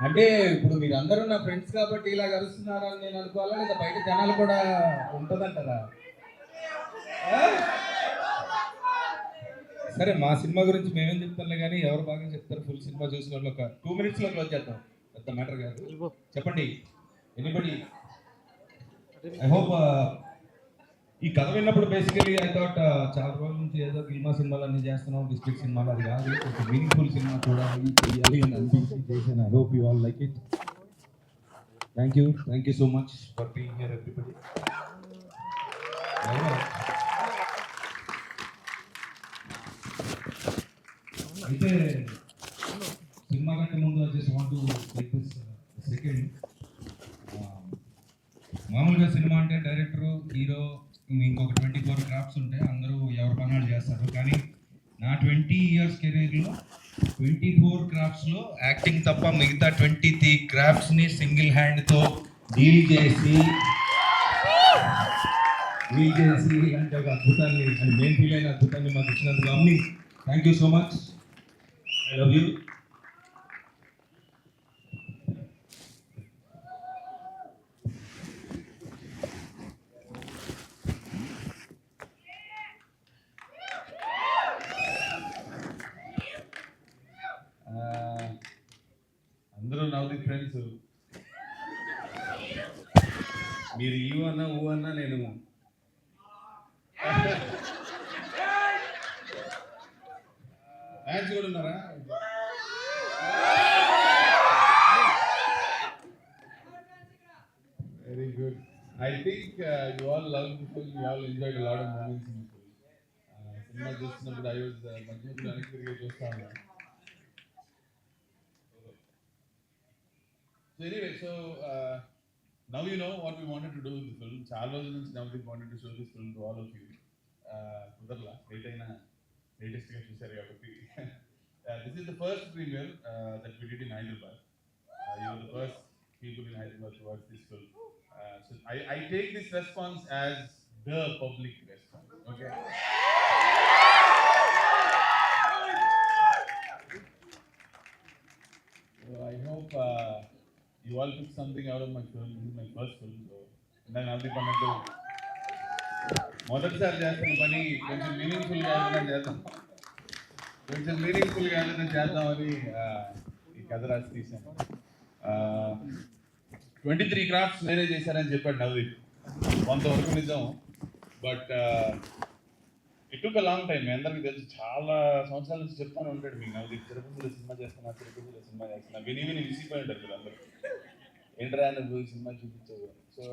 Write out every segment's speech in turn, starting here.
అంటే ఇప్పుడు మీరు అందరూ నా ఫ్రెండ్స్ కాబట్టి ఇలా కలుస్తున్నారని నేను అనుకోవాలా, లేదా బయట జనాలు కూడా ఉంటుందంటారా? సరే, మా సినిమా గురించి మేమేం చెప్తాంలే కానీ ఎవరు బాగా చెప్తారు? ఫుల్ సినిమా చూసిన వాళ్ళు ఒక 2 minutes క్లోజ్ చేద్దాం, పెద్ద మ్యాటర్ కాదు. చెప్పండి ఎనీబడి. ఐ హోప్ ఈ కథ విన్నప్పుడు బేసికలీ ఐ థాట్ చాలా రోజుల నుంచి ఏదో సినిమా సినిమాలు అన్ని చేస్తున్నాం, డిస్ట్రిక్ట్ సినిమాలు, అది కాదు, ఒక మీనింగ్ఫుల్ సినిమా చూడాలి చేయాలి అని అనిపించి చేశాను. I hope you all like it. Thank you so much for being here everybody. అయితే సినిమా కంటే ముందు just want to take this second. మామూలుగా సినిమా అంటే డైరెక్టరు, హీరో, ఇంకొక 24 క్రాఫ్ట్స్ ఉంటాయి, అందరూ ఎవరి పనులు చేస్తారు. కానీ నా 20 years కెరీర్లో 24 క్రాఫ్ట్స్లో యాక్టింగ్ తప్ప మిగతా 23 క్రాఫ్ట్స్ని సింగిల్ హ్యాండ్తో డీల్ చేసి అంటే ఒక అద్భుతాన్ని, అని మెయిన్ ఫీల్ అయిన అద్భుతాన్ని మాకు ఇచ్చినందుకు అమ్మి thank you so much. I love you. అందరూ నవదీప్ ఫ్రెండ్స్. మీరు యూ అన్నా ఊ అన్నా నేను మ్యాచ్ కూడా ఉన్నారా? Very good. I think you all love the film, you all enjoyed lot of moments in the film. సినిమా చూస్తున్నప్పుడు ఐ వాజ్ మధ్య వెనక్కి తిరిగి చూస్తా ఉన్నాను. So anyway, now you know what we wanted to do with the film. Chaala rojula nunchi now we wanted to show this film to all of you. Kudarla late aina latest ga chusaru kabatti. This is the first premiere that we did in Hyderabad. You were the first people in Hyderabad to watch this film. So I take this response as the public response. Okay. So I hope you all took something out of my film. This is my first film, so నేను అది పన్నట్టు మొదటిసారి చేస్తున్న పని కొంచెం మీనింగ్ఫుల్గా ఏదైనా చేద్దామని ఈ కథ రాసి తీశాను. 23 క్రాఫ్ట్స్ నేనే చేశానని చెప్పాడు నవదీప్. కొంతవరకు నిజం, but it took a long time. మీ అందరికీ తెలుసు, చాలా సంవత్సరాల నుంచి చెప్తానే ఉంటాడు మీకు నవదీప్, తిరుపతిలో సినిమా చేస్తున్నా విని విసిపోయి ఉంటారు మీరు అందరూ. ఏంట్రా నువ్వు సినిమా చూపించావు. So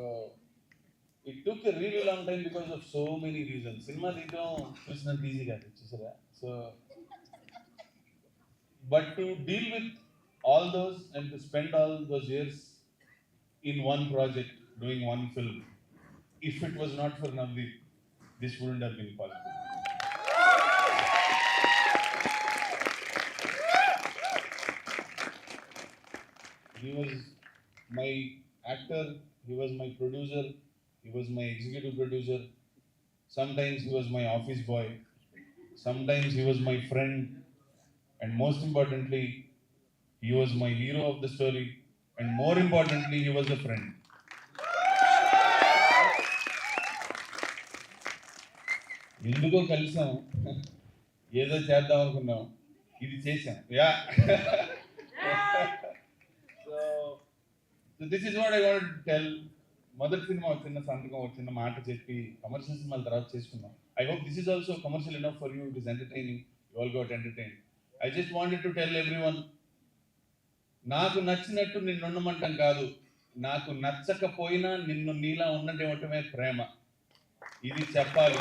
it took a really long time because of so many reasons. Cinema తీయడం చూసినంత ఈజీ కాదు, చూసారా? So but to deal with all those and to spend all those years in one project doing one film, if it was not for Navdeep, this wouldn't have been possible. He was my actor, he was my producer, he was my executive producer. Sometimes he was my office boy, sometimes he was my friend, and most importantly he was my hero of the story, and more importantly he was a friend. ఎందుకో కలిసాం, ఏదో చేద్దాం అనుకున్నాం, ఇది చేసాం. Yeah so this is what I want to tell. మొదటి cinema చిన్న సంతకం, చిన్న మాట చెప్పి కమర్షియల్ సినిమాల తర్వాత చేసుకున్నాం. I hope this is also commercial enough for you. It is entertaining. You all got entertain. I just wanted to tell everyone, నాకు నచ్చినట్టు నిన్ను ఉండమంటాం కాదు, నాకు నచ్చకపోయినా నిన్ను నీలా ఉండటమే ప్రేమ. ఇది చెప్పాలి.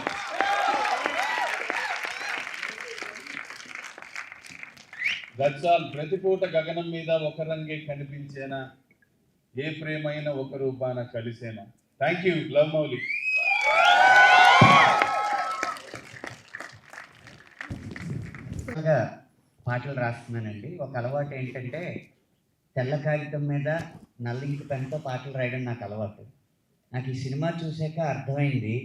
That's all. ప్రతిపూట గగనం మీద ఒక రంగే కనిపించేనా, ఏ ప్రేమైనా ఒక రూపాన కలిసేనా. Thank you. లవ్ మౌలి. అలవాటుగా పాటలు రాస్తున్నానండి. ఒక అలవాటు ఏంటంటే తెల్ల కాగితం మీద నల్ల ఇంకు పెన్తో పాటలు రాయడం నాకు అలవాటు. నాకు ఈ సినిమా చూసాక అర్థమైంది,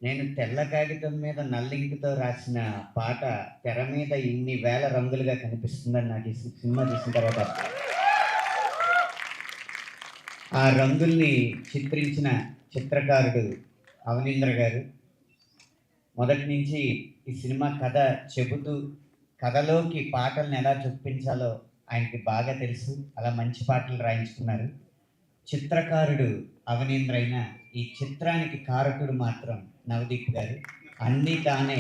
నేను తెల్ల కాగితం మీద నల్ల ఇంకుతో రాసిన పాట తెర మీద ఇన్ని వేల రంగులుగా కనిపిస్తుందని నాకు ఈ సినిమా చూసిన తర్వాత ఆ రంగుల్ని చిత్రించిన చిత్రకారుడు అవనీంద్ర గారు మొదటి నుంచి ఈ సినిమా కథ చెబుతూ కథలోకి పాటలను ఎలా చొప్పించాలో ఆయనకి బాగా తెలుసు. అలా మంచి పాటలు రాయించుకున్నారు. చిత్రకారుడు అవనీంద్ర అయిన ఈ చిత్రానికి కారకుడు మాత్రం నవదీప్ గారు. అన్నీ తానే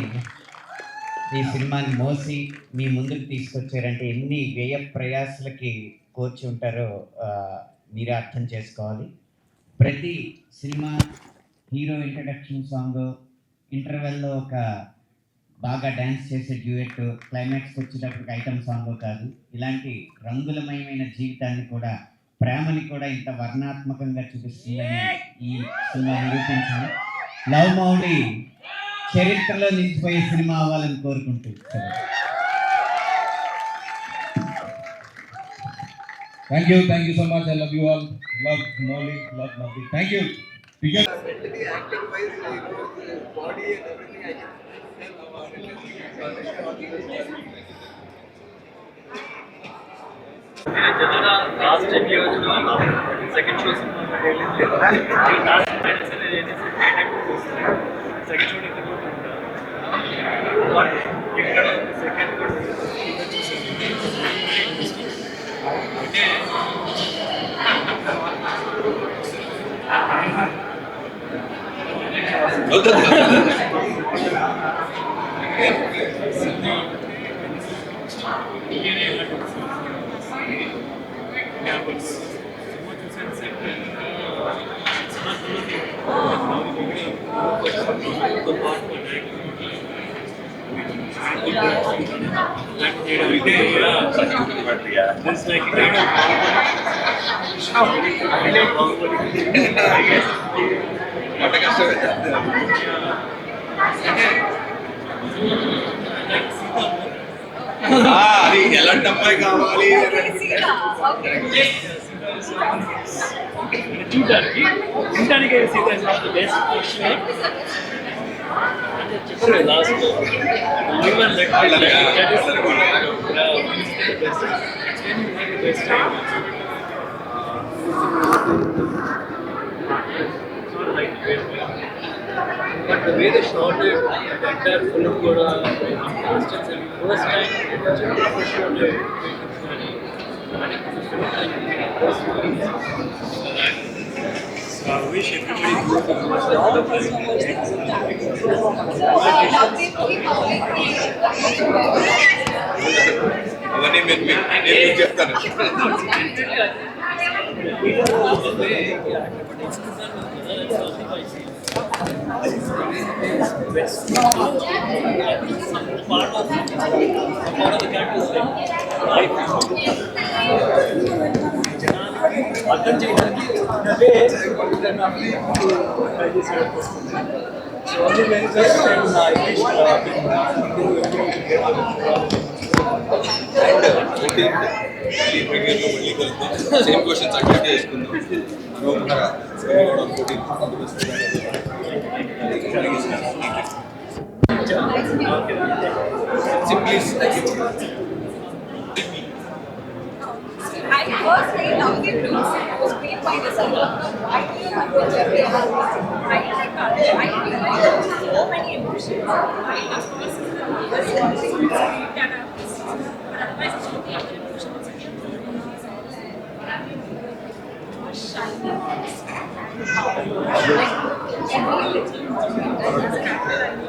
ఈ సినిమాని మోసి మీ ముందుకు తీసుకొచ్చారంటే ఎన్ని వ్యయ ప్రయాసలకి కోర్చి ఉంటారో మీరే అర్థం చేసుకోవాలి. ప్రతి సినిమా హీరో ఇంట్రడక్షన్ సాంగ్, ఇంటర్వెల్లో ఒక బాగా డ్యాన్స్ చేసే డ్యూయెట్, క్లైమాక్స్కి వచ్చేటప్పటికి ఐటమ్ సాంగ్ కాదు. ఇలాంటి రంగులమయమైన జీవితాన్ని కూడా, ప్రేమని కూడా ఇంత వర్ణాత్మకంగా చూపిస్తుందని ఈ సినిమా నిరూపించింది. లవ్ మౌడి చరిత్రలో నిలిచిపోయే సినిమా అవ్వాలని కోరుకుంటూ thank you so much. I love you all. Love Mouli, love నవ్వి. Thank you. Last 10 years second show second show ఇక్కడ second It's like kind of అది ఎలాంటి అమ్మాయి కావాలి చూడడానికి చూడడానికి Sita is not the best question చెప్పారు last even like that is the best time but the way they shot it, the entire film kuda first time shot it. So I wish everybody అవన్నీ నేను చెప్తాను. అర్థం చేయడానికి same questions attend చేసుకుందాం. Please, thank you. I firstly love the blues. It was played by the singer. I feel like I feel like so many emotions. I of course was watching this that but otherwise it's not the other emotions. Shiny. Every little moment that has happened,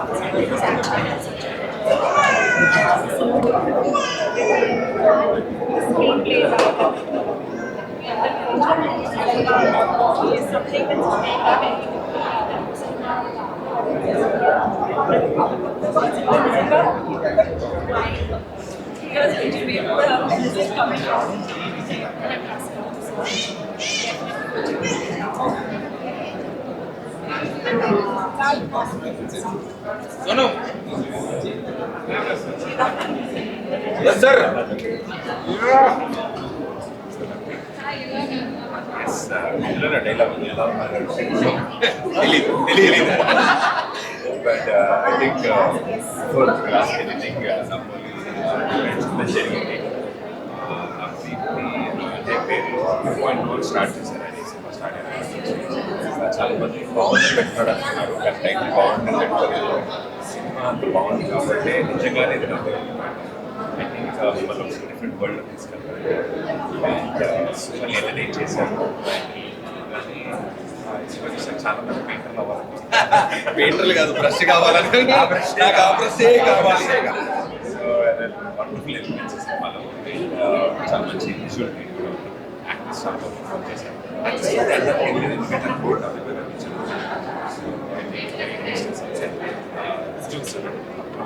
He's actually has such a screenplays are is something Sonu yes sir dialogue తెలియదు but I think four class editing నమ్మూలి జరిగింది point start చేశారు అని cinema start అయ్యారు చాలా మంది బాగుంది పెట్టాడు అంటున్నారు కానీ టైటిల్ బాగుంటుంది అంటారు సినిమా అంత బాగుంది కాబట్టి నిజంగానే ఇది నాకు ఐ థింక్ మిమ్మల్ని ఒక డిఫరెంట్ వరల్డ్లో తీసుకెళ్తారు మిమ్మల్ని ఎంటర్టైన్ చేశారు కానీ సినిమా చూసాక చాలా మంది పెయింటర్లు అవ్వాలి పెయింటర్లు కాదు బ్రష్ కావాలని నాకు ఆ బ్రషే కావాలి సో వండర్ఫుల్ ఎలిమెంట్స్ సినిమాలో చాలా మంచి విజువల్ యాక్టర్స్ చాలా పర్ఫార్మ్ చేశారు ఎందుకంటే బోర్డ్ చూస్తారు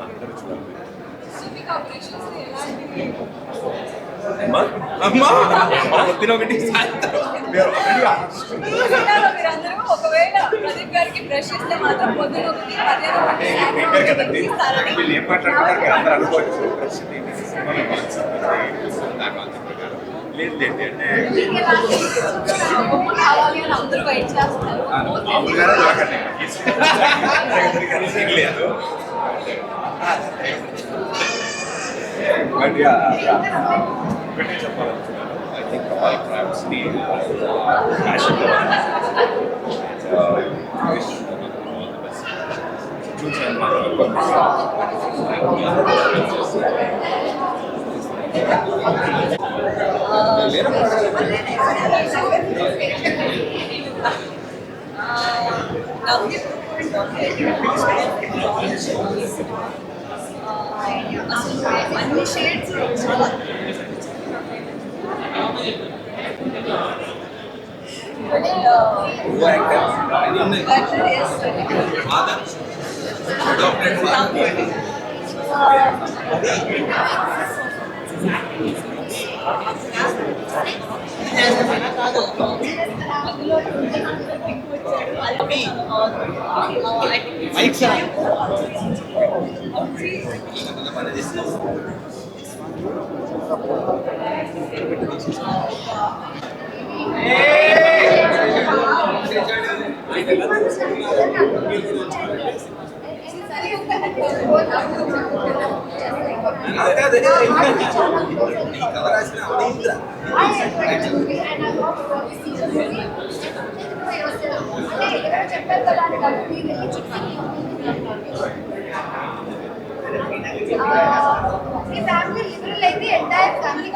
అందరూ చూడాలి ఒకటి ఒకవేళ ప్రదీప్ గారికి బ్రష్ ఇస్తే మాత్రం పొద్దున ఒకటి కదండి వీళ్ళు ఏం మాట్లాడుతున్నారు అందరూ అనుకోవచ్చు లేదు లేదు అంటే అందరూ వెయిట్ చేస్తారు మామూలుగానే దొరకండి లేదు బట్ ఒకటే చెప్పాలనుకున్నాను ఐ థింక్ ఆల్ క్రాఫ్ట్స్ని ప్యాషన్ చూసాను అన్ని షేడ్స్ ఫ్యామిలీ లిబరల్ అయితే ఎంటైర్ ఫ్యామిలీ